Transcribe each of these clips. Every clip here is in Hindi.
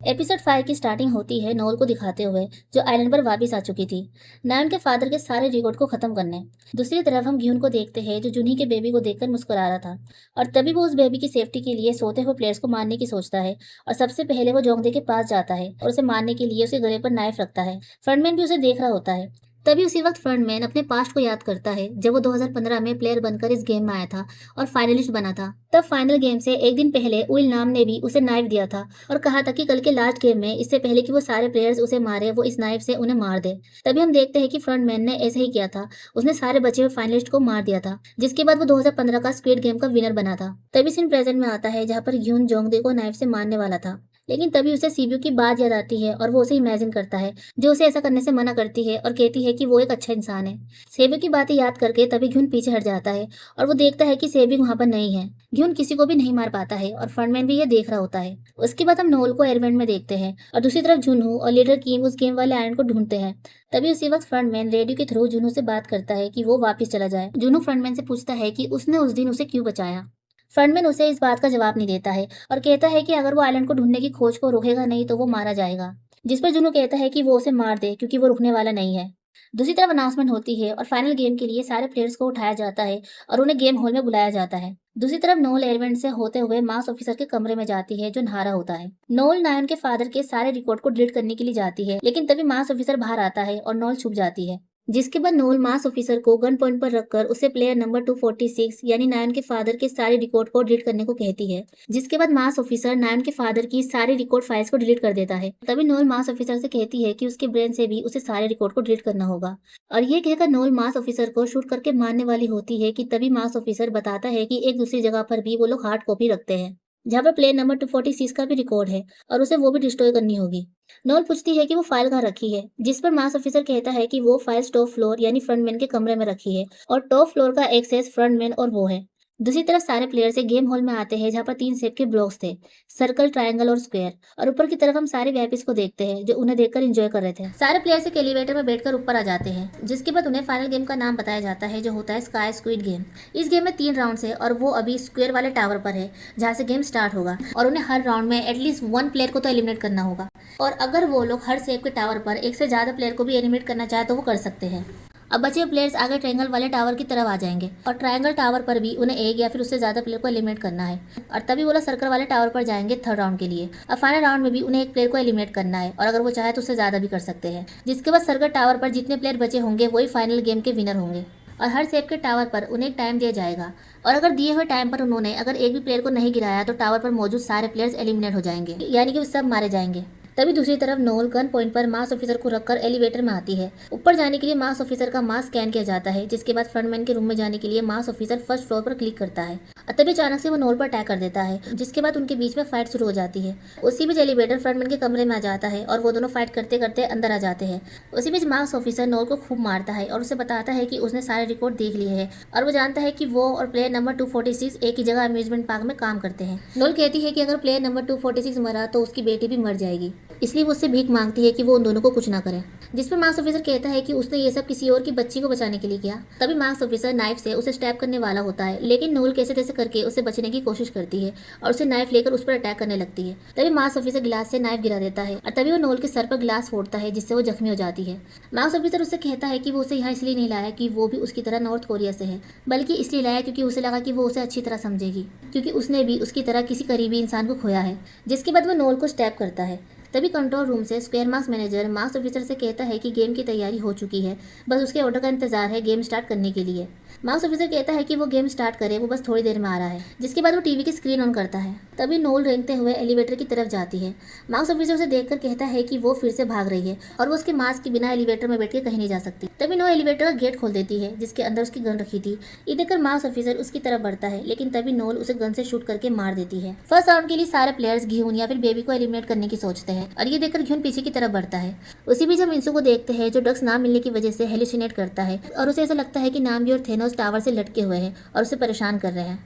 एपिसोड 5 की स्टार्टिंग होती है नोल को दिखाते हुए जो आइलैंड पर वापस आ चुकी थी, नायन के फादर के सारे रिकॉर्ड को खत्म करने। दूसरी तरफ हम ग्यून को देखते हैं जो जूही के बेबी को देखकर मुस्कुरा रहा था और तभी वो उस बेबी की सेफ्टी के लिए सोते हुए प्लेयर्स को मारने की सोचता है और सबसे पहले वो जोंगदे के पास जाता है और उसे मारने के लिए उसके गले पर नाइफ रखता है। फ्रंटमैन भी उसे देख रहा होता है। तभी उसी वक्त फ्रंटमैन अपने पास्ट को याद करता है जब वो 2015 में प्लेयर बनकर इस गेम में आया था और फाइनलिस्ट बना था। तब फाइनल गेम से एक दिन पहले उइल नाम ने भी उसे नाइफ दिया था और कहा था कि कल के लास्ट गेम में इससे पहले कि वो सारे प्लेयर्स उसे मारे वो इस नाइफ से उन्हें मार दे। तभी हम देखते हैं कि फ्रंटमैन ने ऐसा ही किया था, उसने सारे बचे हुए फाइनलिस्ट को मार दिया था, जिसके बाद वो 2015 का स्क्विड गेम का विनर बना था। तभी सीन प्रेजेंट में आता है जहाँ पर ह्यून जोंगदे को नाइफ से मारने वाला था, लेकिन तभी उसे सीबीयू की बात याद आती है और वो उसे इमेजिन करता है जो उसे ऐसा करने से मना करती है और कहती है कि वो एक अच्छा इंसान है। सेबी की बातें याद करके तभी घ्यून पीछे हट जाता है और वो देखता है कि सेबी वहां पर नहीं है। घ्यून किसी को भी नहीं मार पाता है और फ्रंटमैन भी ये देख रहा होता है। उसके बाद हम नोल को एयरवेंट में देखते हैं और दूसरी तरफ जुनू और लीडर किम उस गेम वाले आयरन को ढूंढते हैं। तभी उसी वक्त फ्रंटमैन रेडियो के थ्रू जुनू से बात करता है कि वो वापस चला जाए। जुनू फ्रंटमैन से पूछता है कि उसने उस दिन उसे क्यों बचाया। फ्रंटमैन उसे इस बात का जवाब नहीं देता है और कहता है कि अगर वो आइलैंड को ढूंढने की खोज को रोकेगा नहीं तो वो मारा जाएगा, जिस पर जुनू कहता है कि वो उसे मार दे क्योंकि वो रुकने वाला नहीं है। दूसरी तरफ अनाउंसमेंट होती है और फाइनल गेम के लिए सारे प्लेयर्स को उठाया जाता है और उन्हें गेम हॉल में बुलाया जाता है। दूसरी तरफ नोल एयरवेंट से होते हुए मास ऑफिसर के कमरे में जाती है जो नहा रहा होता है। नोल नायन के फादर के सारे रिकॉर्ड को डिलीट करने के लिए जाती है, लेकिन तभी मास ऑफिसर बाहर आता है और नोल छुप जाती है। जिसके बाद नोल मास ऑफिसर को गन पॉइंट पर रखकर उसे प्लेयर नंबर 246 यानी नायन के फादर के सारे रिकॉर्ड को डिलीट करने को कहती है। जिसके बाद मास ऑफिसर नायन के फादर की सारी रिकॉर्ड फाइल्स को डिलीट कर देता है। तभी नोल मास ऑफिसर से कहती है कि उसके ब्रेन से भी उसे सारे रिकॉर्ड को डिलीट करना होगा और ये कहकर नोल मास ऑफिसर को शूट करके मारने वाली होती है कि तभी मास ऑफिसर बताता है कि एक दूसरी जगह पर भी वो लोग हार्ड कॉपी रखते हैं जहाँ पर प्लेयर नंबर 246 का भी रिकॉर्ड है और उसे वो भी डिस्ट्रॉय करनी होगी। नोल पूछती है कि वो फाइल कहाँ रखी है, जिस पर मास ऑफिसर कहता है कि वो फाइल टॉप फ्लोर यानी फ्रंटमैन के कमरे में रखी है और टॉप फ्लोर का एक्सेस फ्रंटमैन और वो है। दूसरी तरफ सारे प्लेयर्स एक गेम हॉल में आते हैं जहाँ पर 3 शेप के ब्लॉक्स थे, सर्कल, ट्रायंगल और स्क्वायर, और ऊपर की तरफ हम सारे वीआईपीज को देखते हैं जो उन्हें देखकर एंजॉय कर रहे थे। सारे प्लेयर्स एक एलिवेटर में बैठकर ऊपर आ जाते हैं, जिसके बाद उन्हें फाइनल गेम का नाम बताया जाता है जो होता है स्काई स्क्विड गेम। इस गेम में 3 राउंड्स है और वो अभी स्क्वायर वाले टावर पर है जहाँ से गेम स्टार्ट होगा और उन्हें हर राउंड में एटलीस्ट 1 प्लेयर को तो एलिमिनेट करना होगा और अगर वो लोग हर शेप के टावर पर एक से ज्यादा प्लेयर को भी एलिमिनेट करना चाहे तो वो कर सकते हैं। अब बचे प्लेयर्स आगे ट्रायंगल वाले टावर की तरफ आ जाएंगे और ट्रायंगल टावर पर भी उन्हें एक या फिर उससे ज्यादा प्लेयर को एलिमिनेट करना है और तभी वो लोग सर्कल वाले टावर पर जाएंगे थर्ड राउंड के लिए और फाइनल राउंड में भी उन्हें एक प्लेयर को एलिमिनेट करना है और अगर वो चाहे तो उससे ज्यादा भी कर सकते हैं। जिसके बाद सर्कल टावर पर जितने प्लेयर बचे होंगे वही फाइनल गेम के विनर होंगे और हर शेप के टावर पर उन्हें एक टाइम दिया जाएगा और अगर दिए हुए टाइम पर उन्होंने अगर एक भी प्लेयर को नहीं गिराया तो टावर पर मौजूद सारे प्लेयर्स एलिमिनेट हो जाएंगे, यानी कि वो सब मारे जाएंगे। तभी दूसरी तरफ नोल गन पॉइंट पर मास ऑफिसर को रखकर एलिवेटर में आती है। ऊपर जाने के लिए मास ऑफिसर का मास स्कैन किया जाता है, जिसके बाद फ्रंटमैन के रूम में जाने के लिए मास ऑफिसर फर्स्ट फ्लोर पर क्लिक करता है और तभी अचानक से वो नोल पर अटैक कर देता है, जिसके बाद उनके बीच में फाइट शुरू हो जाती है। उसी बीच एलिवेटर फ्रंटमैन के कमरे में आ जाता है और वो दोनों फाइट करते करते अंदर आ जाते हैं। उसी बीच मास ऑफिसर नोल को खूब मारता है और उसे बताता है कि उसने सारे रिकॉर्ड देख लिए हैं और वो जानता है कि वो और प्लेयर नंबर 246 एक ही जगह अम्यूजमेंट पार्क में काम करते हैं। नोल कहती है कि अगर प्लेयर नंबर 246 मरा तो उसकी बेटी भी मर जाएगी, इसलिए वो उससे भीख मांगती है कि वो उन दोनों को कुछ ना करे। जिस पर मार्क्स ऑफिसर कहता है कि उसने ये सब किसी और की बच्ची को बचाने के लिए किया। तभी मार्क्स ऑफिसर नाइफ से उसे स्टैब करने वाला होता है, लेकिन नोल कैसे तैसे करके उसे बचने की कोशिश करती है और उसे नाइफ लेकर उस पर अटैक करने लगती है। तभी मार्क्स ऑफिसर गिलास से नाइफ गिरा देता है और तभी वो नोल के सर पर गिलास फोड़ता है, जिससे वो जख्मी हो जाती है। मार्क्स ऑफिसर उससे कहता है कि वो उसे यहाँ इसलिए नहीं लाया कि वो भी उसकी तरह नॉर्थ कोरिया से है, बल्कि इसलिए लाया क्योंकि उसे लगा कि वो उसे अच्छी तरह समझेगी, क्योंकि उसने भी उसकी तरह किसी करीबी इंसान को खोया है। जिसके बाद वो नोल को स्टैब करता है। तभी कंट्रोल रूम से square marks manager marks officer से कहता है कि गेम की तैयारी हो चुकी है, बस उसके ऑर्डर का इंतजार है गेम स्टार्ट करने के लिए। मार्क्स ऑफिसर कहता है कि वो गेम स्टार्ट करे, वो बस थोड़ी देर में आ रहा है। जिसके बाद वो टीवी की स्क्रीन ऑन करता है। तभी नोल रेंगते हुए एलिवेटर की तरफ जाती है। मार्क्स ऑफिसर उसे देखकर कहता है कि वो फिर से भाग रही है और वो उसके मास्क के बिना एलिवेटर में बैठ के कहीं नहीं जा सकती। तभी नोल एलिवेटर का गेट खोल देती है जिसके अंदर उसकी गन रखी थी। ये देखकर मार्क्स ऑफिसर उसकी तरफ बढ़ता है, लेकिन तभी नोल उसे गन से शूट करके मार देती है। फर्स्ट राउंड के लिए सारे प्लेयर्स घ्यून या फिर बेबी को एलिमिनेट करने की सोचते हैं और ये देखकर घ्यून पीछे की तरफ बढ़ता है। उसी बीच हम इंसू को देखते हैं जो ड्रग्स ना मिलने की वजह से हेलुसिनेट करता है और उसे ऐसा लगता है कि नामी और थेनोस टावर से लटके हुए हैं और उसे परेशान कर रहे हैं।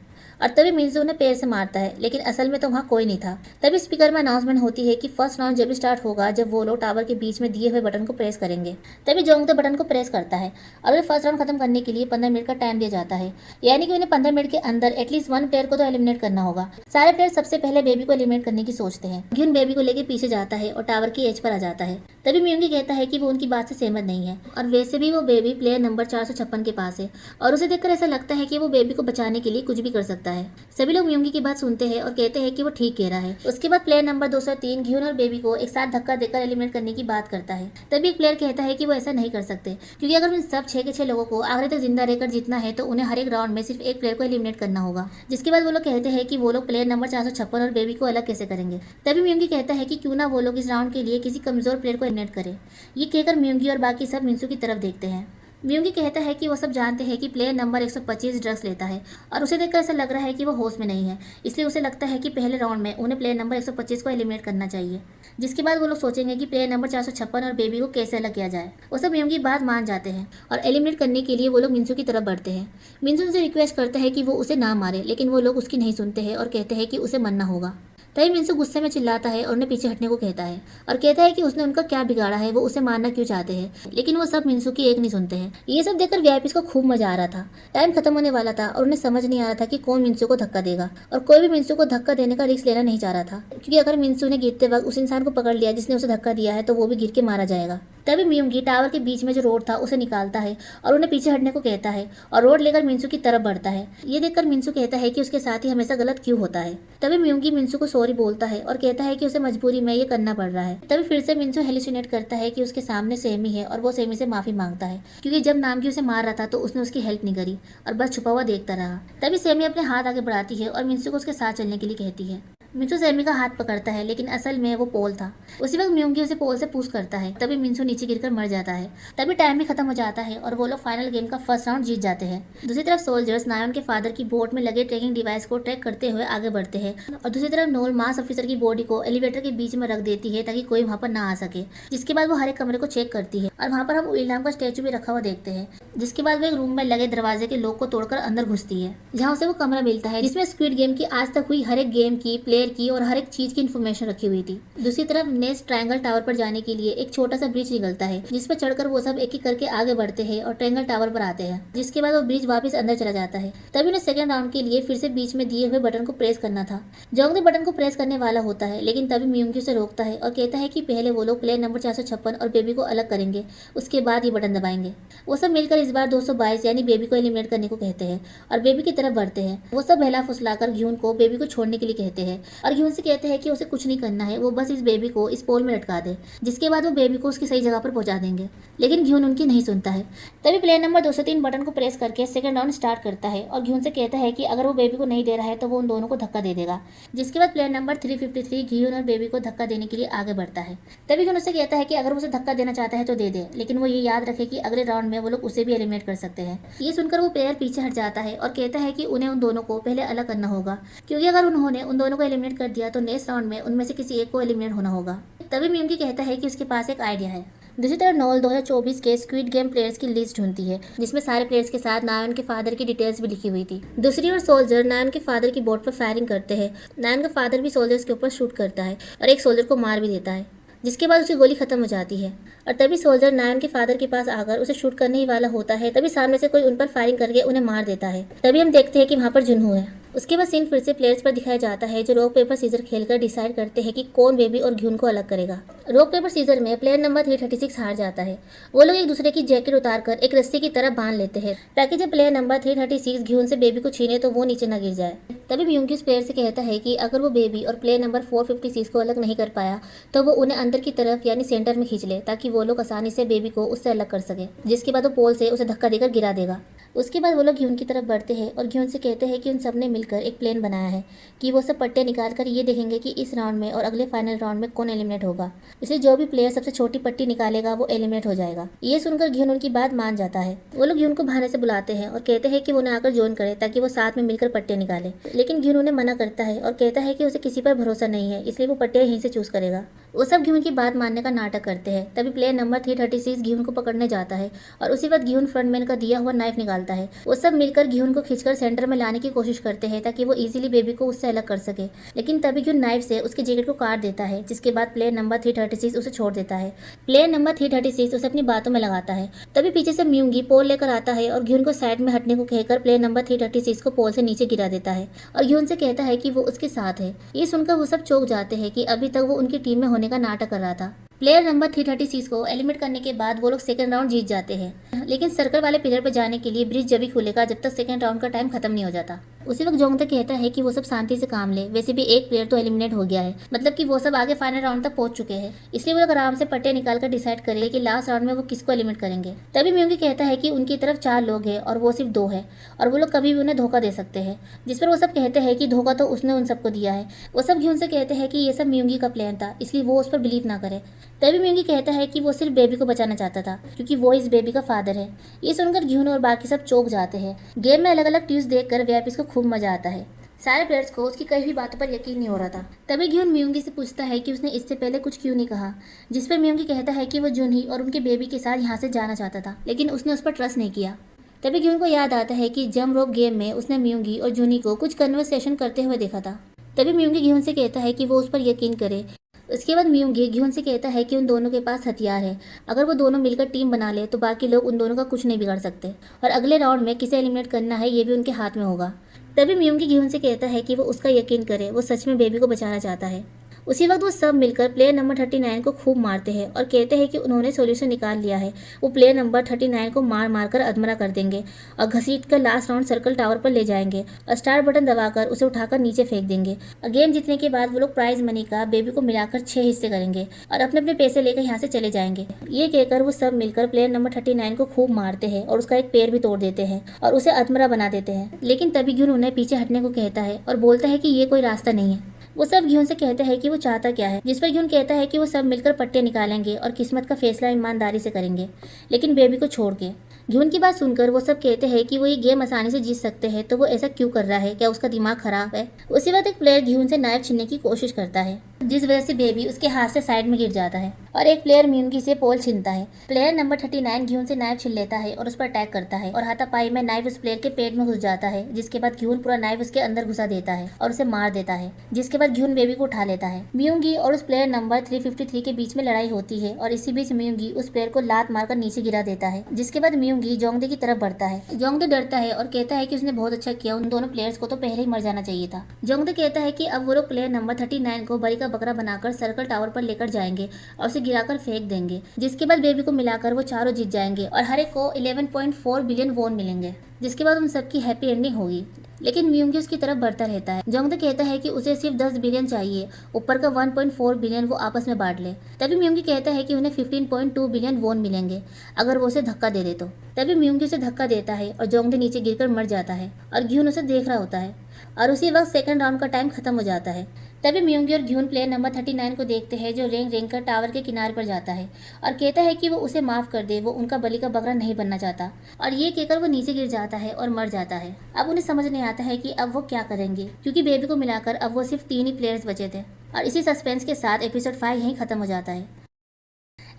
और तभी मिंजू उन्हें पैर से मारता है, लेकिन असल में तो वहाँ कोई नहीं था। तभी स्पीकर में अनाउंसमेंट होती है कि फर्स्ट राउंड जब स्टार्ट होगा जब वो लोग टावर के बीच में दिए हुए बटन को प्रेस करेंगे। तभी जोंग बटन को प्रेस करता है और उन्हें फर्स्ट राउंड खत्म करने के लिए 15 मिनट का टाइम दिया जाता है, यानी कि उन्हें 15 मिनट के अंदर एटलीस्ट वन प्लेयर को तो एलिमिनेट करना होगा। सारे प्लेयर सबसे पहले बेबी को एलिमिनेट करने की सोचते हैं। ग्यून बेबी को लेकर पीछे जाता है और टावर की एज पर आ जाता है। तभी म्यूंगी कहता है कि वो उनकी बात से सहमत नहीं है और वैसे भी वो बेबी प्लेयर नंबर 456 के पास है और उसे देखकर ऐसा लगता है कि वो बेबी को बचाने के लिए कुछ भी कर सकता है। सभी लोग म्यूंगी की बात सुनते हैं और कहते हैं कि वो ठीक कह रहा है। उसके बाद प्लेयर नंबर 203 ग्यून और बेबी को एक साथ धक्का देकर एलिमिनेट करने की बात करता है। तभी एक प्लेयर कहता है कि वो ऐसा नहीं कर सकते, क्योंकि अगर उन सब 6 के 6 लोगों को आखिर तक जिंदा रहकर जीतना है तो उन्हें हर एक राउंड में सिर्फ एक प्लेयर को एलिमिनेट करना होगा। जिसके बाद वो लोग कहते हैं कि वो लोग प्लेयर नंबर 456 और बेबी को अलग कैसे करेंगे। तभी म्यूंगी कहता है कि क्यों ना वो लोग इस राउंड के लिए किसी कमजोर प्लेयर को एलिमिनेट करें। ये कहकर म्यूंगी और बाकी सब मिंसू की तरफ देखते हैं। म्यूंगी कहता है कि वो सब जानते हैं कि प्लेयर नंबर 125 ड्रग्स लेता है और उसे देखकर ऐसा लग रहा है कि वो होश में नहीं है, इसलिए उसे लगता है कि पहले राउंड में उन्हें प्लेयर नंबर 125 को एलिमिनेट करना चाहिए। जिसके बाद वो लोग सोचेंगे कि प्लेयर नंबर 456 और बेबी को कैसे अलग किया जाए। वो सब म्यूंगी बात मान जाते हैं और एलिमिनेट करने के लिए वो लोग मिंसू की तरफ बढ़ते हैं। मिंसू उनसे रिक्वेस्ट करता है कि वो उसे ना मारे, लेकिन वो लोग उसकी नहीं सुनते हैं और कहते हैं कि उसे मरना होगा। तभी मिंसू गुस्से में चिल्लाता है और उन्हें पीछे हटने को कहता है और कहता है कि उसने उनका क्या बिगाड़ा है, वो उसे मारना क्यों चाहते हैं, लेकिन वो सब मिंसू की एक नहीं सुनते हैं। ये सब देखकर वीआईपीज को खूब मजा आ रहा था। टाइम खत्म होने वाला था और उन्हें समझ नहीं आ रहा था कि कौन मिंसू को धक्का देगा और कोई भी मिंसू को धक्का देने का रिस्क लेना नहीं चाह रहा था, क्योंकि अगर मिंसू ने गिरते वक्त उस इंसान को पकड़ लिया जिसने उसे धक्का दिया है तो वो भी गिर के मारा जाएगा। तभी म्यूंगी टावर के बीच में जो रोड था उसे निकालता है और उन्हें पीछे हटने को कहता है और रोड लेकर मिंसू की तरफ बढ़ता है। ये देखकर मिंसू कहता है कि उसके साथ ही हमेशा गलत क्यों होता है। तभी म्यूंगी मिंसू को सॉरी बोलता है और कहता है कि उसे मजबूरी में ये करना पड़ रहा है। तभी फिर से मिंसू हेलुसिनेट करता है कि उसके सामने सेमी है और वो सेमी से माफी मांगता है, क्योंकि जब नामगी उसे मार रहा था तो उसने उसकी हेल्प नहीं करी और बस छुपा हुआ देखता रहा। तभी सेमी अपने हाथ आगे बढ़ाती है और मिंसू को उसके साथ चलने के लिए कहती है। मिंसू सेमी का हाथ पकड़ता है, लेकिन असल में वो पोल था। उसी वक्त म्यूंगी उसे पोल से पुश करता है। तभी मिंसू नीचे गिरकर मर जाता है। तभी टाइम भी खत्म हो जाता है और वो लोग फाइनल गेम का फर्स्ट राउंड जीत जाते हैं। दूसरी तरफ सोल्जर्स नायन के फादर की बोट में लगे ट्रैकिंग डिवाइस को ट्रैक करते हुए आगे बढ़ते हैं और दूसरी तरफ नोल मास ऑफिसर की बॉडी को एलिवेटर के बीच में रख देती है ताकि कोई वहाँ पर ना आ सके। जिसके बाद वो हर एक कमरे को चेक करती है और वहाँ पर हम इल्हाम का स्टैचू भी रखा हुआ देखते हैं। जिसके बाद वो एक रूम में लगे दरवाजे के लॉक को तोड़कर अंदर घुसती है, जहाँ उसे वो कमरा मिलता है जिसमें स्क्विड गेम की आज तक हुई हर एक गेम की, प्लेयर की और हर एक चीज की इन्फॉर्मेशन रखी हुई थी। दूसरी तरफ नेस्ट ट्रायंगल टावर पर जाने के लिए एक छोटा सा ब्रिज निकलता है, जिस पर चढ़कर वो सब एक एक करके आगे बढ़ते हैं और ट्रायंगल टावर पर आते हैं। जिसके बाद वो ब्रिज वापस अंदर चला जाता है। तभी उन्हें सेकंड राउंड के लिए फिर से बीच में दिए हुए बटन को प्रेस करना था। जोंग बटन को प्रेस करने वाला होता है, लेकिन तभी म्यूंगी उसे रोकता है और कहता है कि पहले वो लोग प्लेयर नंबर 456 और बेबी को अलग करेंगे, उसके बाद ये बटन दबाएंगे। वो सब मिलकर इस बार 222 यानी बेबी को एलिमिनेट करने को कहते हैं और बेबी की तरफ बढ़ते हैं। वो सब बहला फुसलाकर घ्यून को बेबी को छोड़ने के लिए कहते हैं और घ्यून से कहते हैं कि उसे कुछ नहीं करना है, वो बस इस बेबी को इस पोल में लटका दे। जिसके बाद वो बेबी को उसकी सही जगह पर पहुंचा देंगे, लेकिन घ्यून उनकी नहीं सुनता है। तभी प्लेयर नंबर 203 बटन को प्रेस करके सेकंड राउंड स्टार्ट करता है और घ्यून से कहता है कि अगर वो बेबी को नहीं दे रहा है तो वो उन दोनों को धक्का दे देगा। जिसके बाद प्लेयर नंबर 353 घ्यून और बेबी को धक्का देने के लिए आगे बढ़ता है। तभी घ्यून उससे कहता है कि अगर वो उसे धक्का देना चाहता है तो दे दे, लेकिन वो ये याद रखे कि अगले राउंड में वो लोग उसे भी एलिमिनेट कर सकते हैं। ये सुनकर वो प्लेयर पीछे हट जाता है और कहता है कि उन्हें उन दोनों को पहले अलग करना होगा, क्योंकि अगर उन्होंने उन दोनों को एलिमिनेट कर दिया तो नेक्स्ट राउंड में उनमें से किसी एक को एलिमिनेट होना होगा। तभी म्यूंगी कहता है कि उसके पास एक आइडिया है। दूसरी तरफ नोल 2024 के स्क्विड गेम प्लेयर्स की लिस्ट ढूंढती है, जिसमें सारे प्लेयर्स के साथ नायन के फादर की डिटेल्स भी लिखी हुई थी। दूसरी ओर सोल्जर नायन के फादर की बोट पर फायरिंग करते हैं। नायन का फादर भी सोल्जर्स के ऊपर शूट करता है और एक सोल्जर को मार भी देता है, जिसके बाद उसकी गोली खत्म हो जाती है। और तभी सोल्जर नायन के फादर के पास आकर उसे शूट करने ही वाला होता है। तभी सामने से कोई उन पर फायरिंग करके उन्हें मार देता है। तभी हम देखते हैं कि वहाँ पर जुनू है। उसके बाद सीन फिर से प्लेयर्स पर दिखाया जाता है, जो रॉक पेपर सीजर खेलकर डिसाइड करते हैं कि कौन बेबी और घ्यून को अलग करेगा। रॉक पेपर सीजर में प्लेयर नंबर 336 हार जाता है। वो लोग एक दूसरे की जैकेट उतारकर एक रस्सी की तरह बांध लेते हैं, ताकि जब प्लेयर नंबर 336 घ्यून से बेबी को छीने तो वो नीचे न गिर जाए। तभी म्यूंगी उस प्लेयर से कहता है कि अगर वो बेबी और प्लेयर नंबर 456 को अलग नहीं कर पाया तो वो उन्हें अंदर की तरफ यानी सेंटर में खींच ले, ताकि वो लोग आसानी से बेबी को उससे अलग कर सके। जिसके बाद वो पोल से उसे धक्का देकर गिरा देगा। उसके बाद वो लोग घ्यून की तरफ बढ़ते हैं और घ्यून से कहते हैं कि उन सब ने मिलकर एक प्लान बनाया है कि वो सब पट्टे निकाल कर ये देखेंगे कि इस राउंड में और अगले फाइनल राउंड में कौन एलिमिनेट होगा। इसलिए जो भी प्लेयर सबसे छोटी पट्टी निकालेगा वो एलिमिनेट हो जाएगा। ये सुनकर घ्यून उनकी बात मान जाता है। वो लोग घ्यून को बहाने से बुलाते हैं और कहते हैं कि वो उन्हें आकर ज्वाइन करे ताकि वो साथ में मिलकर पट्टे निकाले, लेकिन घ्यून उन्हें मना करता है और कहता है कि उसे किसी पर भरोसा नहीं है, इसलिए वो पट्टे यहीं से चूज करेगा। वो सब घ्यून की बात मानने का नाटक करते हैं। तभी प्लेयर नंबर 336 घ्यून को पकड़ने जाता है और उसी वक्त घ्यून फ्रंटमैन का दिया हुआ नाइफ निकालता निकालता है। वो सब मिलकर घ्यून को खींचकर सेंटर में लाने की कोशिश करते हैं ताकि वो इजीली बेबी को उससे अलग कर सके, लेकिन तभी घ्यून नाइफ से उसके जैकेट को काट देता है, जिसके बाद प्लेयर नंबर 336 उसे छोड़ देता है। प्लेयर नंबर 336 उसे अपनी बातों में लगाता है। तभी पीछे से म्यूंगी पोल लेकर आता है और घ्यून को साइड में हटने को कहकर प्लेयर नंबर 336 को पोल से नीचे गिरा देता है और घ्यून से कहता है कि वो उसके साथ है। ये सुनकर वो सब चौंक जाते हैं कि अभी तक वो उनकी टीम में होने का नाटक कर रहा था। प्लेयर नंबर 336 को एलिमिनेट करने के बाद वो लोग सेकंड राउंड जीत जाते हैं, लेकिन सर्कल वाले पिलर पर जाने के लिए ब्रिज जब भी खुलेगा जब तक सेकंड राउंड का टाइम खत्म नहीं हो जाता। उसी वक्त जोंगते कहता है कि वो सब शांति से काम ले, वैसे भी एक प्लेयर तो एलिमिनेट हो गया है, मतलब कि वो सब आगे फाइनल राउंड तक पहुंच चुके हैं, इसलिए वो लोग आराम से पट्टे निकालकर डिसाइड करेंगे कि लास्ट राउंड में वो किसको एलिमिनेट करेंगे। तभी म्यूंगी कहता है कि उनकी तरफ 4 लोग हैं और वो सिर्फ 2 है और वो लोग कभी भी उन्हें धोखा दे सकते हैं, जिस पर वो सब कहते हैं कि धोखा तो उसने उन सबको दिया है। वो सब घ्यून से कहते हैं कि ये सब म्यूंगी का प्लान था, इसलिए वो उस पर बिलीव ना करे। तभी म्यूंगी कहता है कि वो सिर्फ बेबी को बचाना चाहता था क्योंकि वो इस बेबी का फादर है। ये सुनकर घ्यून और बाकी सब चौंक जाते हैं। गेम में अलग अलग ट्यूज देखकर वीआईपीज़ को खूब मजा आता है। सारे प्लेयर्स को उसकी कई हुई बातों पर यकीन नहीं हो रहा था। तभी घ्यून म्यूंगी से पूछता है कि उसने इससे पहले कुछ क्यों नहीं कहा, जिस पर म्यूंगी कहता है कि वो जुनही और उनके बेबी के साथ यहाँ से जाना चाहता था, लेकिन उसने उस पर ट्रस्ट नहीं किया। तभी घ्यून को याद आता है कि जंप रोप गेम में उसने म्यूंगी और जुनी को कुछ कन्वर्सेशन करते हुए देखा था। तभी म्यूंगी घ्यून से कहता है कि वो उस पर यकीन करे। उसके बाद म्यूंगी घ्यून से कहता है कि उन दोनों के पास हथियार है, अगर वो दोनों मिलकर टीम बना ले तो बाकी लोग उन दोनों का कुछ नहीं बिगाड़ सकते और अगले राउंड में किसे एलिमिनेट करना है ये भी उनके हाथ में होगा। तभी म्यूंगी घ्यून से कहता है कि वो उसका यकीन करे, वो सच में बेबी को बचाना चाहता है। उसी वक्त वो सब मिलकर प्लेयर नंबर 39 को खूब मारते हैं और कहते हैं कि उन्होंने सॉल्यूशन निकाल लिया है। वो प्लेयर नंबर 39 को मार मार कर अधमरा कर देंगे और घसीट कर लास्ट राउंड सर्कल टावर पर ले जाएंगे और स्टार बटन दबाकर उसे उठाकर नीचे फेंक देंगे। और गेम जीतने के बाद वो लोग प्राइज मनी का बेबी को मिलाकर 6 हिस्से करेंगे और अपने अपने पैसे लेकर यहाँ से चले जाएंगे। ये कहकर वो सब मिलकर प्लेयर नंबर 39 को खूब मारते हैं और उसका एक पैर भी तोड़ देते हैं और उसे अधमरा बना देते हैं। लेकिन तभी घ्यून उन्हें पीछे हटने को कहता है और बोलता है कि ये कोई रास्ता नहीं है। वो सब घ्यून से कहते हैं कि वो चाहता क्या है, जिस पर घ्यून कहता है कि वो सब मिलकर पट्टे निकालेंगे और किस्मत का फैसला ईमानदारी से करेंगे, लेकिन बेबी को छोड़ के। घ्यून की बात सुनकर वो सब कहते हैं कि वो ये गेम आसानी से जीत सकते हैं, तो वो ऐसा क्यों कर रहा है, क्या उसका दिमाग खराब है। उसी वक्त एक प्लेयर घ्यून से नाइफ छीनने की कोशिश करता है, जिस वजह से बेबी उसके हाथ से साइड में गिर जाता है और एक प्लेयर म्यूंगी से पोल छीनता है। प्लेयर नंबर 39 घ्यून से नाइफ छीन लेता है और उस पर अटैक करता है और हाथापाई में नाइफ उस प्लेयर के पेट में घुस जाता है, जिसके बाद घ्यून पूरा नाइफ उसके अंदर घुसा देता है और उसे मार देता है, जिसके बाद घ्यून बेबी को उठा लेता है। म्यूंगी और उस प्लेयर नंबर 353 के बीच में लड़ाई होती है और इसी बीच म्यूंगी उस प्लेयर को लात मारकर नीचे गिरा देता है, जिसके बाद म्यूंगी जोंगदे की तरफ बढ़ता है। जोंगदे डरता है और कहता है कि उसने बहुत अच्छा किया, उन दोनों प्लेयर्स को तो पहले ही मर जाना चाहिए था। जोंगदे कहता है कि अब वो लोग प्लेयर नंबर 39 को बरी का बकरा बनाकर सर्कल टावर पर लेकर जाएंगे और उसे गिराकर फेंक देंगे, जिसके बाद बेबी को मिलाकर वो चारों जीत जाएंगे और हर एक को 11.4 बिलियन वोन मिलेंगे, जिसके बाद उन सबकी हैप्पी एंडिंग होगी। लेकिन म्यूंगी उसकी तरफ बढ़ता रहता है। जोंगदे कहता है कि उसे सिर्फ 10 बिलियन चाहिए, ऊपर का 1.4 बिलियन वो आपस में बांट ले। तभी म्यूंगी कहता है कि उन्हें 15.2 बिलियन वोन मिलेंगे अगर वो उसे धक्का दे दे तो। तभी म्यूंगी उसे धक्का देता है और जोंगदे नीचे गिरकर मर जाता है और घ्यून उसे देख रहा होता है और उसी वक्त सेकंड राउंड का टाइम खत्म हो जाता है। तभी म्यूंगी और घ्यून प्लेयर नंबर 39 को देखते हैं, जो रेंग रेंग कर टावर के किनारे पर जाता है और कहता है कि वो उसे माफ कर दे, वो उनका बलि का बकरा नहीं बनना चाहता। और ये कहकर वो नीचे गिर जाता है और मर जाता है। अब उन्हें समझ नहीं आता है कि अब वो क्या करेंगे, क्योंकि बेबी को मिलाकर अब वो सिर्फ 3 ही प्लेयर्स बचे थे। और इसी सस्पेंस के साथ एपिसोड 5 यहीं खत्म हो जाता है।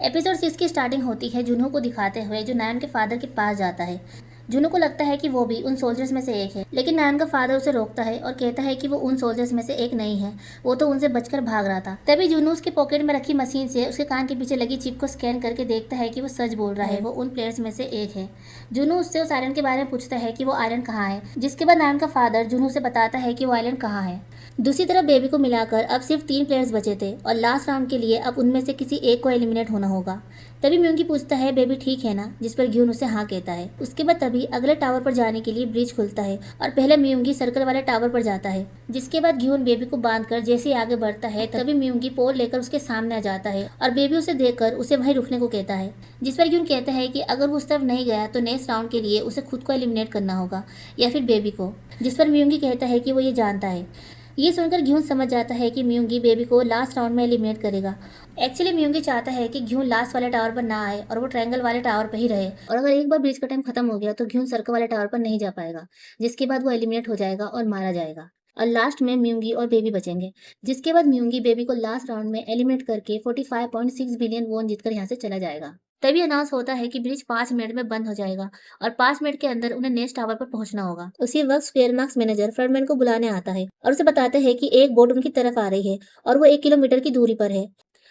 एपिसोड 6 की स्टार्टिंग होती है जुनहो को दिखाते हुए, जो नायन के फादर के पास जाता है। जुनू को लगता है कि वो भी उन सोल्जर्स में से एक है, लेकिन नायन का फादर उसे रोकता है और कहता है कि वो उन सोल्जर्स में से एक नहीं है, वो तो उनसे बचकर भाग रहा था। तभी जुनू उसके पॉकेट में रखी मशीन से उसके कान के पीछे लगी चिप को स्कैन करके देखता है कि वो सच बोल रहा है, वो उन प्लेयर्स में से एक है। जुनू उससे उस आइलैंड के बारे में पूछता है कि वो आइलैंड कहाँ है, जिसके बाद नायन का फादर जुनू से बताता है कि वो आइलैंड कहाँ है। दूसरी तरफ बेबी को मिलाकर अब सिर्फ 3 प्लेयर्स बचे थे और लास्ट राउंड के लिए अब उनमें से किसी एक को एलिमिनेट होना होगा। तभी म्यूंगी पूछता है बेबी ठीक है ना, जिस पर घ्यून उसे हाँ कहता है। उसके बाद तभी अगले टावर पर जाने के लिए ब्रिज खुलता है और पहले म्यूंगी सर्कल वाले टावर पर जाता है, जिसके बाद घ्यून बेबी को बांधकर जैसे ही आगे बढ़ता है तभी म्यूंगी पोल लेकर उसके सामने आ जाता है और बेबी उसे देखकर उसे वहीं रुकने को कहता है, जिस पर घ्यून कहता है कि अगर वो उस तरफ नहीं गया तो नेक्स्ट राउंड के लिए उसे खुद को एलिमिनेट करना होगा या फिर बेबी को, जिस पर म्यूंगी कहता है कि वो ये जानता है। ये सुनकर घ्यून समझ जाता है कि म्यूंगी बेबी को लास्ट राउंड में एलिमिनेट करेगा। एक्चुअली म्यूंगी चाहता है कि घ्यून लास्ट वाले टावर पर ना आए और वो ट्रायंगल वाले टावर पर ही रहे, और अगर एक बार ब्रिज का टाइम खत्म हो गया तो घ्यून सर्कल वाले टावर पर नहीं जा पाएगा, जिसके बाद वो एलिमिनेट हो जाएगा और मारा जाएगा और लास्ट में म्यूंगी और बेबी बचेंगे, जिसके बाद म्यूंगी बेबी को लास्ट राउंड में एलिमिनेट करके 45.6 बिलियन वोन जीतकर यहाँ से चला जाएगा। तभी अनाउंस होता है कि ब्रिज 5 मिनट में बंद हो जाएगा और 5 मिनट के अंदर उन्हें नेक्स्ट टावर पर पहुंचना होगा। उसी वक्त स्क्वेयर मार्क्स मैनेजर फ्रंटमैन को बुलाने आता है और उसे बताते हैं कि एक बोट उनकी तरफ आ रही है और वो 1 किलोमीटर की दूरी पर है।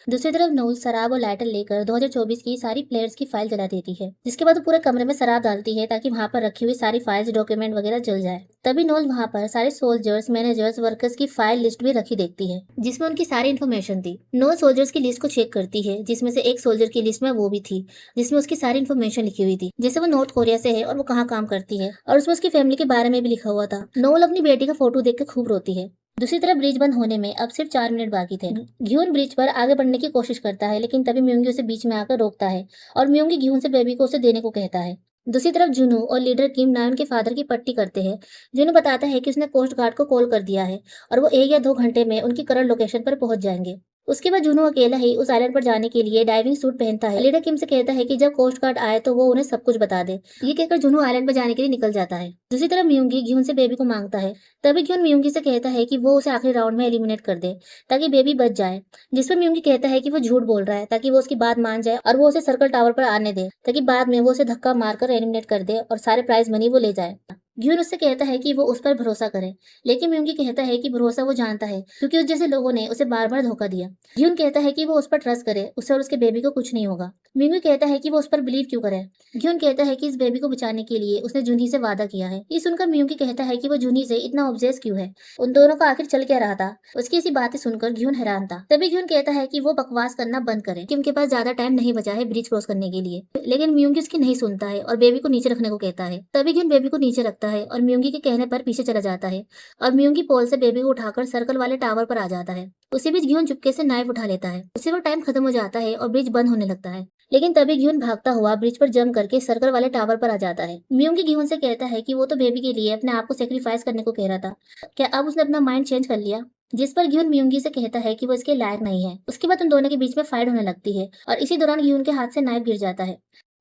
दूसरी तरफ नोल शराब और लाइटर लेकर 2024 की सारी प्लेयर्स की फाइल जला देती है, जिसके बाद वो पूरे कमरे में शराब डालती है ताकि वहां पर रखी हुई सारी फाइल्स डॉक्यूमेंट वगैरह जल जाए। तभी नोल वहां पर सारे सोल्जर्स मैनेजर्स वर्कर्स की फाइल लिस्ट भी रखी देखती है, जिसमें उनकी सारी इन्फॉर्मेशन थी। नोल सोल्जर्स की लिस्ट को चेक करती है, जिसमें से एक सोल्जर की लिस्ट में वो भी थी जिसमें उसकी सारी इन्फॉर्मेशन लिखी हुई थी, जैसे वो नॉर्थ कोरिया से है और वो कहाँ काम करती है, और उसमें उसकी फैमिली के बारे में भी लिखा हुआ था। नोल अपनी बेटी का फोटो देख के खूब रोती है। दूसरी तरफ ब्रिज बंद होने में अब सिर्फ 4 मिनट बाकी थे। ग्यून ब्रिज पर आगे बढ़ने की कोशिश करता है, लेकिन तभी म्योंगी उसे बीच में आकर रोकता है और म्योंगी ग्यून से बेबी को उसे देने को कहता है। दूसरी तरफ जुनू और लीडर किम नायन के फादर की पट्टी करते हैं। जुनू बताता है कि उसने कोस्ट गार्ड को कॉल कर दिया है और वो 1 या 2 घंटे में उनकी करंट लोकेशन पर पहुंच जाएंगे। उसके बाद जुनू अकेला ही उस आइलैंड पर जाने के लिए डाइविंग सूट पहनता है। लीडर किम से कहता है कि जब कोस्ट गार्ड आए तो वो उन्हें सब कुछ बता दे। ये कहकर जुनू आइलैंड पर जाने के लिए निकल जाता है। दूसरी तरफ म्योंगी ग्यून से बेबी को मांगता है। तभी ग्यून म्योंगी से कहता है कि वो उसे आखिरी राउंड में एलिमिनेट कर दे ताकि बेबी बच जाए, जिस पर म्योंगी कहता है कि वो झूठ बोल रहा है ताकि वो उसकी बात मान जाए और वो उसे सर्कल टावर पर आने दे ताकि बाद में वो उसे धक्का मारकर एलिमिनेट कर दे और सारे प्राइज मनी वो ले जाए। ग्यून उससे कहता है कि वो उस पर भरोसा करे, लेकिन म्योंगी कहता है कि भरोसा वो जानता है क्योंकि उस जैसे लोगों ने उसे बार बार धोखा दिया। ग्यून कहता है कि वो उस पर ट्रस्ट करे, उससे और उसके बेबी को कुछ नहीं होगा। म्योंगी कहता है कि वो उस पर बिलीव क्यों करे। ग्यून कहता है कि इस बेबी को बचाने के लिए उसने जूनी से वादा किया है। ये सुनकर म्योंगी कहता है कि वो जूनी से इतना ऑब्सेस क्यों है, उन दोनों का आखिर चल क्या रहा था। उसकी ऐसी बातें सुनकर ग्यून हैरान था। तभी ग्यून कहता है कि वो बकवास करना बंद करे कि उनके पास ज्यादा टाइम नहीं बचा है ब्रिज क्रॉस करने के लिए, लेकिन म्योंगी उसकी नहीं सुनता है और बेबी को नीचे रखने को कहता है। तभी ग्यून बेबी को नीचे रखता है और म्योंगी के कहने पर पीछे चला जाता है और म्योंगी पोल से बेबी को उठाकर सर्कल वाले टावर पर आ जाता है। उसी बीच ग्यून चुपके से नाइफ उठा लेता है। उसी वक्त टाइम खत्म हो जाता है और ब्रिज बंद होने लगता है, लेकिन तभी ग्यून भागता हुआ ब्रिज पर जंप करके सर्कल वाले टावर पर आ जाता है। म्योंगी ग्यून से कहता है कि वो तो बेबी के लिए अपने आप को सेक्रीफाइस करने को कह रहा था, क्या अब उसने अपना माइंड चेंज कर लिया। जिस पर ग्यून म्योंगी से कहता है कि वो इसके लायक नहीं है। उसके बाद उन दोनों के बीच में फाइट होने लगती है और इसी दौरान ग्यून के हाथ से नाइफ गिर जाता है।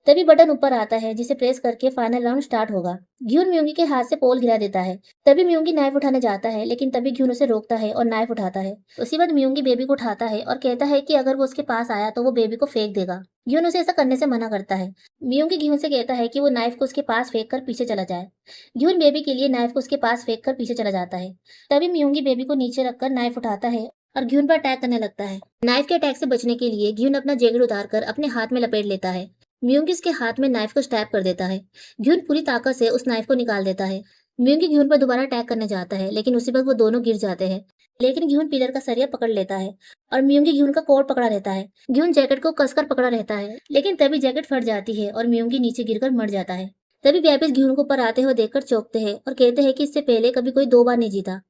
तभी बटन ऊपर आता है जिसे प्रेस करके फाइनल राउंड स्टार्ट होगा। ग्यून म्योंगी के हाथ से पोल गिरा देता है। तभी म्योंगी नाइफ उठाने जाता है, लेकिन तभी ग्यून उसे रोकता है और नाइफ उठाता है। उसी बाद म्योंगी बेबी को उठाता है और कहता है कि अगर वो उसके पास आया तो वो बेबी को फेंक देगा। ग्यून उसे ऐसा करने से मना करता है। म्योंगी ग्यून से कहता है कि वो नाइफ को उसके पास फेंक कर पीछे चला जाए। ग्यून बेबी के लिए नाइफ को उसके पास फेंक कर पीछे चला जाता है। तभी म्योंगी बेबी को नीचे रखकर नाइफ उठाता है और ग्यून पर अटैक करने लगता है। नाइफ के अटैक से बचने के लिए ग्यून अपना जैकेट उतारकर अपने हाथ में लपेट लेता है। म्योंगी उसके हाथ में नाइफ को स्टैब कर देता है। ग्यून पूरी ताकत से उस नाइफ को निकाल देता है। म्योंगी ग्यून पर दोबारा अटैक करने जाता है, लेकिन उसी वक्त वो दोनों गिर जाते हैं। लेकिन ग्यून पिलर का सरिया पकड़ लेता है और म्योंगी ग्यून का कोट पकड़ा रहता है। ग्यून जैकेट को कसकर पकड़ा रहता है, लेकिन तभी जैकेट फट जाती है और म्योंगी नीचे गिरकर मर जाता है। तभी व्यापिस ग्यून को ऊपर आते हुए देखकर चौंकते हैं और कहते हैं कि इससे पहले कभी कोई 2 बार नहीं जीता।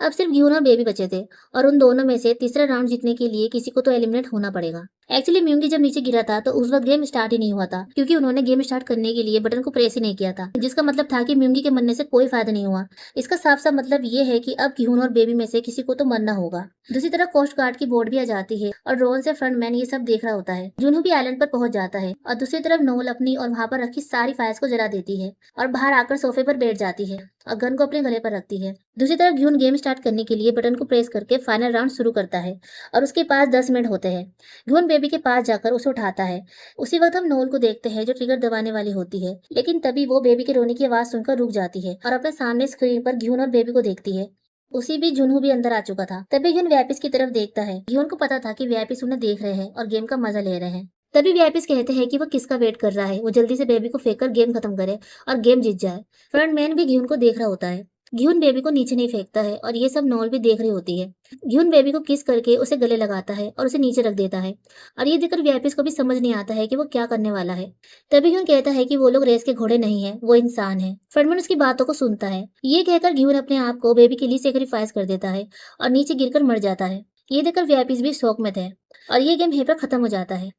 अब सिर्फ ग्यून और बेबी बचे थे और उन दोनों में से तीसरा राउंड जीतने के लिए किसी को तो एलिमिनेट होना पड़ेगा। एक्चुअली म्योंगी जब नीचे गिरा था तो उस वक्त गेम स्टार्ट ही नहीं हुआ था, क्योंकि उन्होंने गेम स्टार्ट करने के लिए बटन को प्रेस ही नहीं किया था, जिसका मतलब था कि म्योंगी के मरने से कोई फायदा नहीं हुआ। इसका साफ साफ मतलब ये है कि अब ग्यून और बेबी में से किसी को तो मरना होगा। दूसरी तरफ कोस्ट गार्ड की बोट भी आ जाती है और रोन से फ्रंटमैन ये सब देख रहा होता है। जुनू भी आइलैंड पर पहुंच जाता है और दूसरी तरफ नोल अपनी और वहां पर रखी सारी फाइल्स को जला देती है और बाहर आकर सोफे पर बैठ जाती है और गन को अपने गले पर रखती है। दूसरी तरफ ग्यून गेम स्टार्ट करने के लिए बटन को प्रेस करके फाइनल राउंड शुरू करता है और उसके पास 10 मिनट होते हैं। ग्यून बेबी के पास जाकर उसे उठाता है। उसी वक्त हम नोल को देखते हैं जो ट्रिगर दबाने वाली होती है, लेकिन तभी वो बेबी के रोने की आवाज सुनकर रुक जाती है और अपने सामने स्क्रीन पर ग्यून और बेबी को देखती है। उसी बीच जुनू भी अंदर आ चुका था। तभी ग्यून व्यापिस की तरफ देखता है। ग्यून को पता था कि व्यापिस उन्हें देख रहे हैं और गेम का मजा ले रहे हैं। तभी व्यापिस कहते हैं कि वो किसका वेट कर रहा है, वो जल्दी से बेबी को फेंककर गेम खत्म करे और गेम जीत जाए। फ्रंटमैन भी ग्यून को देख रहा होता है। ग्यून बेबी को नीचे नहीं फेंकता है और ये सब नोल भी देख रही होती है। ग्यून बेबी को किस करके उसे गले लगाता है और उसे नीचे रख देता है और ये देखकर व्यापिस को भी समझ नहीं आता है कि वो क्या करने वाला है। तभी ग्यून कहता है कि वो लोग रेस के घोड़े नहीं है, वो इंसान है। फ्रंटमैन उसकी बातों को सुनता है। ये कहकर ग्यून अपने आप को बेबी के लिए सेक्रीफाइस कर देता है और नीचे गिरकर मर जाता है। ये देखकर व्यापिस भी शौक में थे और ये गेम यहीं पर खत्म हो जाता है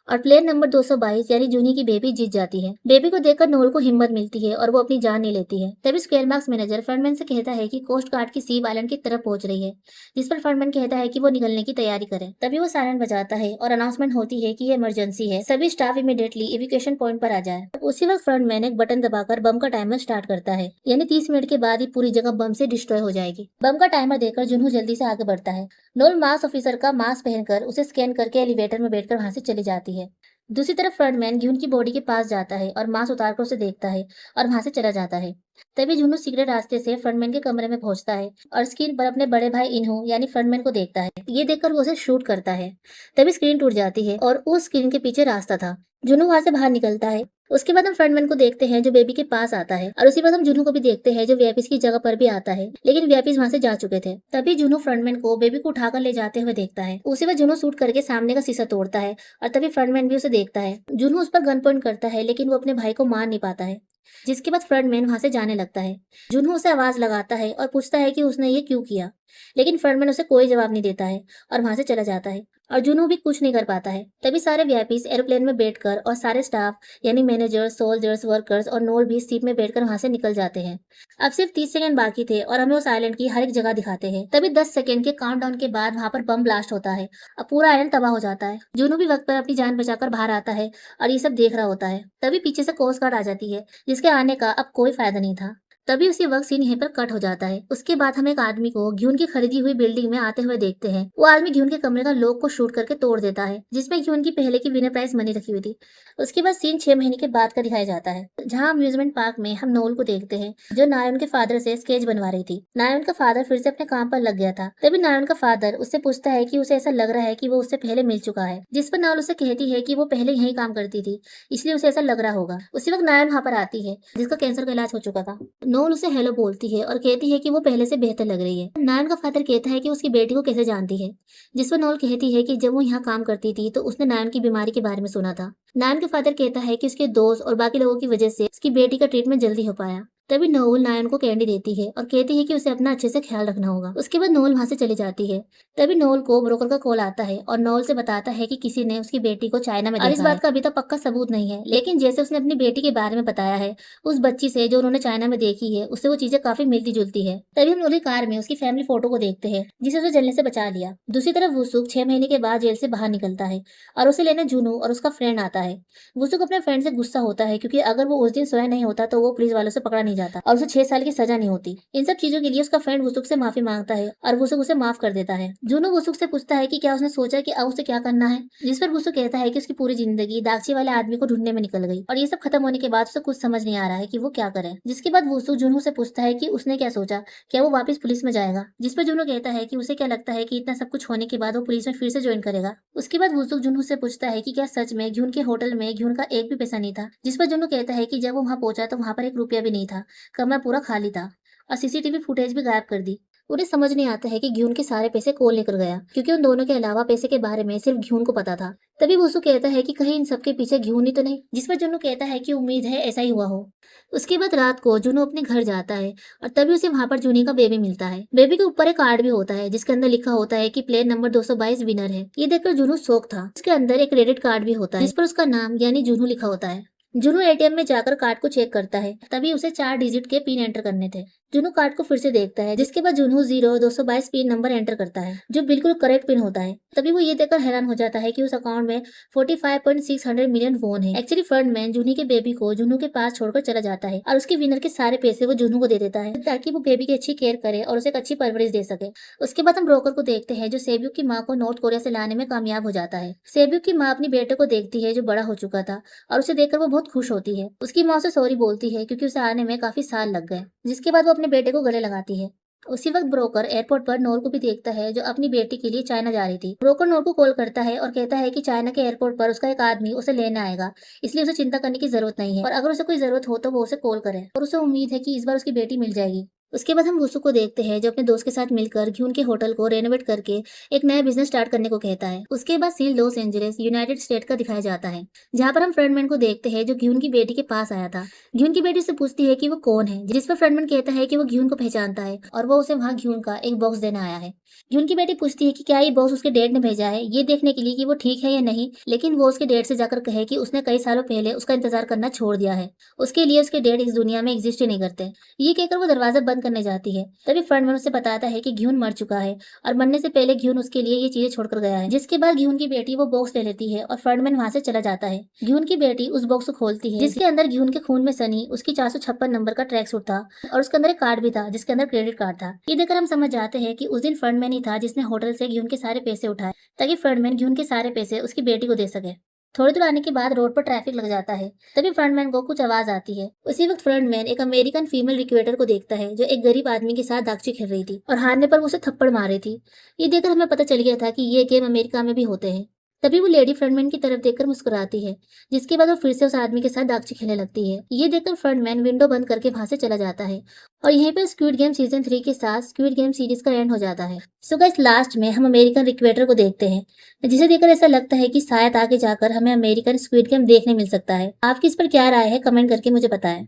और प्लेयर नंबर 222 यानी जूनी की बेबी जीत जाती है। बेबी को देखकर नोल को हिम्मत मिलती है और वो अपनी जान नहीं लेती है। तभी स्क्वायर मार्क्स मैनेजर फ्रंटमैन से कहता है कि कोस्ट गार्ड की सीब आइलैंड की तरफ पहुंच रही है, जिस पर फ्रंटमैन कहता है कि वो निकलने की तैयारी करे। तभी वो सायरन बजाता है और अनाउंसमेंट होती है कि ये इमरजेंसी है, सभी स्टाफ इमीडिएटली इवैक्यूएशन पॉइंट पर आ जाए। उसी वक्त फ्रंटमैन एक बटन दबाकर बम का टाइमर स्टार्ट करता है, यानी 30 मिनट के बाद ही पूरी जगह बम से डिस्ट्रॉय हो जाएगी। बम का टाइमर देखकर जुनू जल्दी से आगे बढ़ता है। नोल मास्क ऑफिसर का मास्क पहनकर उसे स्कैन करके एलिवेटर में बैठकर वहां से चली जाती है। दूसरी तरफ फ्रंटमैन घ्यून की बॉडी के पास जाता है और मांस उतारकर उसे देखता है और वहां से चला जाता है। तभी जुनू सीक्रेट रास्ते से फ्रंटमैन के कमरे में पहुंचता है और स्क्रीन पर अपने बड़े भाई इन्हू यानी फ्रंटमैन को देखता है। ये देखकर वो उसे शूट करता है। तभी स्क्रीन टूट जाती है और उस स्क्रीन के पीछे रास्ता था। जुनू वहां से बाहर निकलता है। उसके बाद हम फ्रंटमैन को देखते हैं जो बेबी के पास आता है और उसी बाद हम जुनू को भी देखते हैं जो वीआईपीस की जगह पर भी आता है, लेकिन वीआईपीस वहां से जा चुके थे। तभी जुनू फ्रंटमैन को बेबी को उठाकर ले जाते हुए देखता है। उसी बाद जुनू शूट करके सामने का शीशा तोड़ता है और तभी फ्रंटमैन भी उसे देखता है। जुनू उस पर गन पॉइंट करता है लेकिन वो अपने भाई को मार नहीं पाता है, जिसके बाद फ्रंटमैन वहां से जाने लगता है। जुनू उसे आवाज लगाता है और पूछता है कि उसने ये क्यों किया, लेकिन फ्रंटमैन उसे कोई जवाब नहीं देता है और वहां से चला जाता है और जुनू भी कुछ नहीं कर पाता है। तभी सारे वीआईपीस एरोप्लेन में बैठकर और सारे स्टाफ यानी मैनेजर्स, सोल्जर्स, वर्कर्स और नोल भी सीट में बैठकर वहां से निकल जाते हैं। अब सिर्फ 30 सेकंड बाकी थे और हमें उस आइलैंड की हर एक जगह दिखाते हैं। तभी 10 सेकंड के काउंटडाउन के बाद वहां पर बम ब्लास्ट होता है। अब पूरा आइलैंड तबाह हो जाता है। जुनू भी वक्त पर अपनी जान बचाकर बाहर आता है और ये सब देख रहा होता है। तभी पीछे से कोस्ट गार्ड आ जाती है, जिसके आने का अब कोई फायदा नहीं था। तभी उसी वक्त सीन यहीं पर कट हो जाता है। उसके बाद हम एक आदमी को घ्यून की खरीदी हुई बिल्डिंग में आते हुए देखते हैं। वो आदमी घ्यून के कमरे का लॉक को शूट करके तोड़ देता है, जिसमें घ्यून की पहले की विनर प्राइज मनी रखी हुई थी। उसके बाद सीन 6 महीने के बाद का दिखाया जाता है, जहाँ अम्यूजमेंट पार्क में हम नोल को देखते हैं जो नायन के फादर से स्केच बनवा रही थी। नायन का फादर फिर से अपने काम पर लग गया था। तभी नायन का फादर उससे पूछता है कि उसे ऐसा लग रहा है कि वो उससे पहले मिल चुका है, जिस पर नायल उसे कहती है कि वो पहले यही काम करती थी, इसलिए उसे ऐसा लग रहा होगा। उसी वक्त नायन वहां पर आती है, जिसका कैंसर का इलाज हो चुका था। नोल उसे हेलो बोलती है और कहती है कि वो पहले से बेहतर लग रही है। नायन का फादर कहता है कि उसकी बेटी को कैसे जानती है, जिस पर नोल कहती है कि जब वो यहाँ काम करती थी तो उसने नायन की बीमारी के बारे में सुना था। नायन के फादर कहता है कि उसके दोस्त और बाकी लोगों की वजह से उसकी बेटी का ट्रीटमेंट जल्दी हो पाया। तभी नोल नायन को कैंडी देती है और कहती है कि उसे अपना अच्छे से ख्याल रखना होगा। उसके बाद नोल वहां से चली जाती है। तभी नोल को ब्रोकर का कॉल आता है और नोल से बताता है कि किसी ने उसकी बेटी को चाइना में देखा है। इस बात का अभी तक पक्का सबूत नहीं है, लेकिन जैसे उसने अपनी बेटी के बारे में बताया है, उस बच्ची से जो उन्होंने चाइना में देखी है उससे वो चीजें काफी मिलती जुलती है। तभी हम लोग कार में उसकी फैमिली फोटो को देखते हैं, जिसे उसे जलने से बचा लिया। दूसरी तरफ वुसुक 6 महीने के बाद जेल से बाहर निकलता है और उसे लेने जुनू और उसका फ्रेंड आता है। वुसुक अपने फ्रेंड से गुस्सा होता है क्योंकि अगर वो उस दिन सोया नहीं होता तो वो पुलिस वालों से पकड़ा नहीं जाता और उसे 6 साल की सजा नहीं होती। इन सब चीजों के लिए उसका फ्रेंड वुसुक से माफी मांगता है और वुसुक उसे माफ कर देता है। जुनू वुसुक से पूछता है कि क्या उसने सोचा कि अब उसे क्या करना है, जिस पर वुसुक कहता है कि उसकी पूरी जिंदगी दागची वाले आदमी को ढूंढने में निकल गई और ये सब खत्म होने के बाद उसे कुछ समझ नहीं आ रहा है कि वो क्या करे। जिसके बाद वुसुक जुनू से पूछता है कि उसने क्या सोचा, क्या वो वापस पुलिस में जाएगा, जिस पर जुनू कहता है कि उसे क्या लगता है कि इतना सब कुछ होने के बाद वो पुलिस में फिर से ज्वाइन करेगा। उसके बाद वुसुक जुनू से पूछता है कि क्या सच में घ्यून के होटल में घ्यून का एक भी पैसा नहीं था, जिस पर जुनू कहता है कि जब वो वहां पहुंचा तो वहां पर 1 रुपया भी नहीं था, कमरा पूरा खाली था और सीसीटीवी फुटेज भी गायब कर दी। उन्हें समझ नहीं आता है कि घ्यून के सारे पैसे कौन लेकर गया, क्योंकि उन दोनों के अलावा पैसे के बारे में सिर्फ घ्यून को पता था। तभी वसु कहता है कि कहीं इन सबके पीछे घ्यून ही तो नहीं, जिस पर जुनू कहता है कि उम्मीद है ऐसा ही हुआ हो। उसके बाद रात को जुनू अपने घर जाता है और तभी उसे वहां पर जूनी का बेबी मिलता है। बेबी के ऊपर एक कार्ड भी होता है जिसके अंदर लिखा होता है कि प्लेन नंबर 222 विनर है। ये देखकर जुनू शौक था। उसके अंदर एक क्रेडिट कार्ड भी होता है जिस पर उसका नाम यानी जुनू लिखा होता है। जुनू एटीएम में जाकर कार्ड को चेक करता है, तभी उसे 4 डिजिट के पिन एंटर करने थे। जुनू कार्ड को फिर से देखता है, जिसके बाद जुनू 0222 पिन नंबर एंटर करता है, जो बिल्कुल करेक्ट पिन होता है। तभी वो ये देखकर हैरान हो जाता है कि उस अकाउंट में 45.600 मिलियन वोन है। एक्चुअली फ्रंटमैन जूनी के बेबी को जुनू के पास छोड़कर चला जाता है और उसके विनर के सारे पैसे वो जुनू को दे देता है, ताकि वो बेबी की अच्छी केयर करे और उसे एक अच्छी परवरिश दे सके। उसके बाद हम ब्रोकर को देखते हैं जो सेब्यूक की माँ को नॉर्थ कोरिया से लाने में कामयाब हो जाता है। सेब्यूक की माँ अपनी बेटे को देखती है जो बड़ा हो चुका था और उसे देखकर वो बहुत खुश होती है। उसकी माँ उसे सॉरी बोलती है क्योंकि उसे आने में काफी साल लग गए, जिसके बाद वो अपने बेटे को गले लगाती है। उसी वक्त ब्रोकर एयरपोर्ट पर नोर को भी देखता है जो अपनी बेटी के लिए चाइना जा रही थी। ब्रोकर नोर को कॉल करता है और कहता है कि चाइना के एयरपोर्ट पर उसका एक आदमी उसे लेने आएगा, इसलिए उसे चिंता करने की जरूरत नहीं है और अगर उसे कोई जरूरत हो तो वो उसे कॉल करे और उसे उम्मीद है कि इस बार उसकी बेटी मिल जाएगी। उसके बाद हम वुसु को देखते हैं जो अपने दोस्त के साथ मिलकर घ्यून के होटल को रेनोवेट करके एक नया बिजनेस स्टार्ट करने को कहता है। उसके बाद scene Los Angeles United State का दिखाया जाता है, जहाँ पर हम फ्रंटमैन को देखते हैं जो घ्यून की बेटी के पास आया था। घ्यून की बेटी से पूछती है कि वो कौन है, जिस पर फ्रंटमैन कहता है कि वो घ्यून को पहचानता है और वो उसे वहाँ घ्यून का एक बॉक्स देने आया है। घ्यून की बेटी पूछती है कि क्या ये बॉक्स उसके डैड ने भेजा है, ये देखने के लिए कि वो ठीक है या नहीं, लेकिन वो उसके डैड से जाकर कहे कि उसने कई सालों पहले उसका इंतजार करना छोड़ दिया है, उसके लिए उसके डैड इस दुनिया में एग्जिस्ट ही नहीं करते। ये कहकर वो दरवाजा बंद करने जाती है। तभी फ्रंटमैन उसे बताता है कि घ्यून मर चुका है और मरने से पहले घ्यून उसके लिए ये चीजें छोड़कर गया है। जिसके बाद घ्यून की बेटी वो बॉक्स ले लेती है और फ्रंटमैन वहां से चला जाता है। घ्यून की बेटी उस बॉक्स को खोलती है जिसके अंदर घ्यून के खून में सनी उसकी 456 नंबर का ट्रैक सूट था और उसके अंदर एक कार्ड भी था जिसके अंदर क्रेडिट कार्ड था। ये देखकर हम समझ जाते हैं कि उस दिन फ्रंटमैन ही था जिसने होटल से घ्यून के सारे पैसे उठाए ताकि फ्रंटमैन घ्यून के सारे पैसे उसकी बेटी को दे सके। थोड़ी दूर आने के बाद रोड पर ट्रैफिक लग जाता है। तभी फ्रंटमैन को कुछ आवाज आती है। उसी वक्त फ्रंटमैन एक अमेरिकन फीमेल रिक्रूटर को देखता है जो एक गरीब आदमी के साथ दागची खेल रही थी और हारने पर वो उसे थप्पड़ मार रही थी। ये देखकर हमें पता चल गया था कि ये गेम अमेरिका में भी होते हैं। तभी वो लेडी फ्रंटमैन की तरफ देखकर मुस्कुराती है, जिसके बाद वो फिर से उस आदमी के साथ दागची खेलने लगती है। ये देखकर फ्रंटमैन विंडो बंद करके वहां से चला जाता है और यहीं पर स्क्विड गेम सीजन 3 के साथ स्क्विड गेम सीरीज का एंड हो जाता है। सो गाइस, लास्ट में हम अमेरिकन रिक्वेटर को देखते हैं, जिसे देखकर ऐसा लगता है कि शायद आगे जाकर हमें अमेरिकन स्क्विड गेम देखने मिल सकता है। आपकी इस पर क्या राय है, कमेंट करके मुझे बताएं।